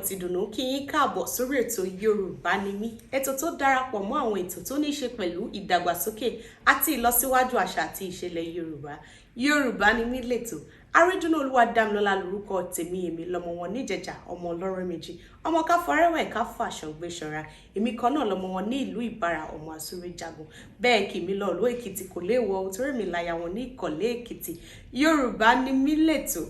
ti dùnnú kí yín káàbọ̀ sórí ètò Yorùbá ni mí. Ètò tó darapọ̀ mọ́ àwọn ètò tó ní ṣe pẹ̀lú ìdàgbàsókè àti ìlọsíwájú àṣà àti ìṣẹ̀lẹ̀ Yorùbá. Yorùbá ni mí lẹ́tọ̀. Arídùnnú Olúwadámilọ́lá lórúkọ tèmi, èmi lọmọ wọn níjẹ̀jà, ọmọ ọlọ́rọ̀ méjì, ọmọ káfọrẹ́wẹ̀ káfàṣọgbé ṣọra. Èmi kan náà lọmọ wọn ní ìlú Ìbàrà, ọmọ àsúré jagun. Bẹ́ẹ̀ kì mí lọ ìlú Èkìtì kò léèwọ̀, torí mi láya wọn ní Ìkọ̀lé Èkìtì. Yorùbá ni mí lẹ́tọ̀.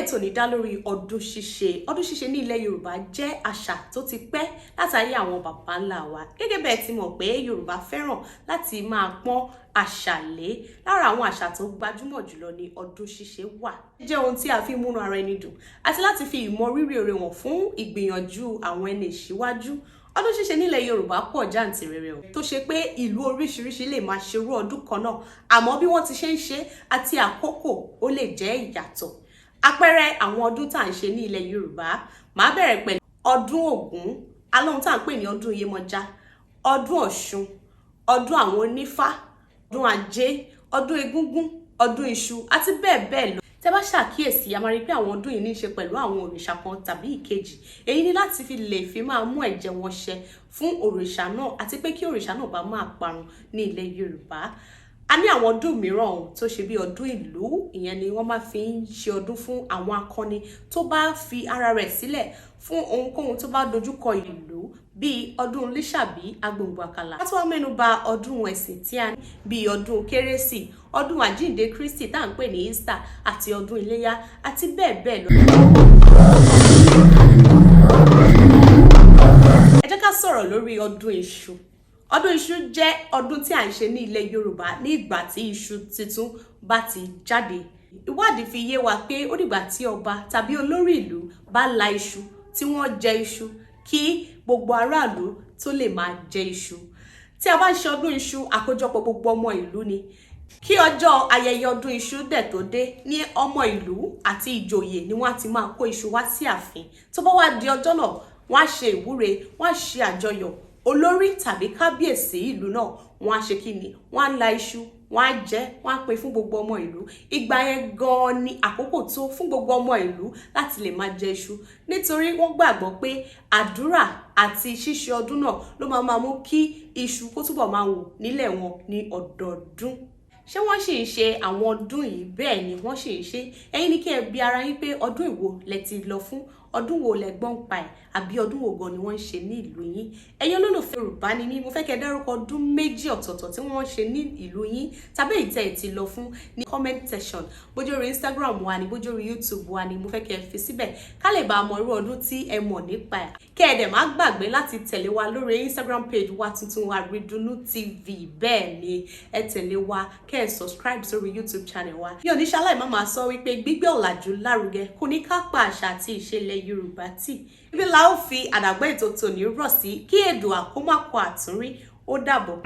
Ètò ní dá lórí ọdún ṣíṣe. Ọdún ṣíṣe ní ilẹ̀ Yorùbá jẹ́ àṣà tó ti pẹ́ látàrí àwọn bàbá ńlá wa. Gẹ́gẹ́ bẹ́ẹ̀ ti mọ̀ pé Yorùbá fẹ́ràn láti máa pọ́n àṣà lé. Lára àwọn àṣà tó gbajúmọ̀ jùlọ ni ọdún ṣíṣe wà. Jẹ́ ohun tí a fi múnú ara ẹni dùn àti láti fi ìmọrírì oore wọn fún ìgbìyànjú àwọn ẹni ìṣíwájú. Ọdún ṣíṣe nílẹ̀ Yorùbá pọ̀ jàǹtìrẹrẹ o, tó ṣe pé ìlú oríṣiríṣi lè máa ṣerú ọdún kan náà, àmọ́ bí wọ́n ti ṣe ń ṣe àti àkókò ó lè jẹ́ ìyàtọ̀. Àpẹẹrẹ àwọn ọdún tá à ń ṣe ní ilẹ̀ Yorùbá, màá bẹ̀rẹ̀ pẹ̀lú ọdún Ògún, alóhun tá à ń pè ní ọdún Yemọja, ọdún Ọ̀ṣun, ọdún àwọn onífá, ọdún Ajé, ọdún Egúngún, ọdún iṣu àti bẹ́ẹ̀ bẹ́ẹ̀ lọ. Tẹ́ bá ṣàkíyèsí, a máa rí pé àwọn ọdún yìí ní í ṣe pẹ̀lú àwọn òrìṣà kan tàbí ìkejì. Èyí ni láti fi máa mú ẹ̀jẹ̀ wọn ṣẹ fún òrìṣà náà àti pé kí òrìṣà náà bá máa parun ní ilẹ̀ Yorùbá. A ní àwọn ọdún mìíràn tó ṣe bí ọdún ìlú, ìyẹn ni wọ́n máa fi ń ṣe ọdún fún àwọn akọni tó bá fi ara rẹ̀ sílẹ̀ fún ohunkóhun tó bá dojúkọ ìlú, bíi ọdún Lísàbí, Agbòǹgbò Àkàlà. A tún wá mẹ́nu bà ọdún ẹ̀sìn tí a ní bíi ọdún Kérésì, ọdún Àjíǹde Kristi tá à ń pè ní Easter àti ọdún Iléyá àti bẹ́ẹ̀ bẹ́ẹ̀ lọ. Ẹ jẹ́ ká sọ̀rọ̀ lórí ọdún iṣu. Ọdún iṣu jẹ́ ọdún tí à ń ṣe ní ilẹ̀ Yorùbá ní ìgbà tí iṣu tuntun bá ti jáde. Ìwádìí fi yé wa pé ó dìgbà tí ọba tàbí olórí ìlú bá la iṣu tí wọ́n jẹ iṣu kí gbogbo aráàlú tó lè máa jẹ iṣu. Tí a bá ń ṣe ọdún iṣu, àkójọpọ̀ gbogbo ọmọ ìlú ni. Kí ọjọ́ ayẹyẹ ọdún iṣu dẹ̀ tó dé, ní ọmọ ìlú àti ìjòyè ni wọ́n á ti máa kó iṣu wá sí ààfin. Tó bá wá di ọjọ́ náà, wọ́n á ṣe ìwúre, wọ́n á ṣe àjọyọ̀. Olórí tàbí kábíyèsí ìlú náà wọ́n á ṣe kíni, wọ́n á la iṣu, wọ́n á jẹ, wọ́n á pín fún gbogbo ọmọ ìlú. Ìgbà yẹn gan-an ni àkókò tó fún gbogbo ọmọ ìlú láti lè máa jẹ iṣu, nítorí wọ́n gbàgbọ́ pé àdúrà àti ṣíṣe ọdún náà ló máa mú kí iṣu kó túbọ̀ máa wù nílẹ̀ wọn ní ọdọọdún. Ṣé wọ́n sì ń ṣe àwọn ọdún yìí? Bẹ́ẹ̀ ni wọ́n sì ń ṣe. Ẹ̀yin ní kí ẹ bi ara yín pé ọdún ìwo lẹ ti lọ fún, ọdún wo lẹ gbọ́n pa ẹ̀, àbí ọdún wo gan ni wọ́n ń ṣe ní ìlú yín. Ẹ̀yin olólùfẹ́ Yorùbá ni mí, mo fẹ́ kẹ́ dárúkọ ọdún méjì ọ̀tọ̀ọ̀tọ̀ tí wọ́n ń ṣe ní ìlú yín tàbí èyí tẹ́ ẹ ti lọ fún ní comment section, bójú orí Instagram wa ni, bójú orí YouTube wa ni, mo fẹ́ kẹ́ ẹ fi síbẹ̀ ká lè bá mọ irú ọdún tí ẹ mọ̀ nípa ẹ̀. Kẹ́ ẹ dẹ̀ má gbàgbé láti tẹ̀lé wa lórí Instagram page wa tuntun, Aridunu TV. Bẹ́ẹ̀ ni ẹ tẹ̀lé wa, kẹ́ ẹ subscribe sórí YouTube channel wa. Bí oníṣàlàyé má máa sọ wípé gbígbé ọ̀làjú lárugẹ kò ní ká pa àṣà àti ìṣẹ̀lẹ̀ Yorùbá tì. Ibi la ó fi àdàgbà ètò tòní rọ̀ sí, kí èdò àkómákọ àtúnrí ó dàbọ̀.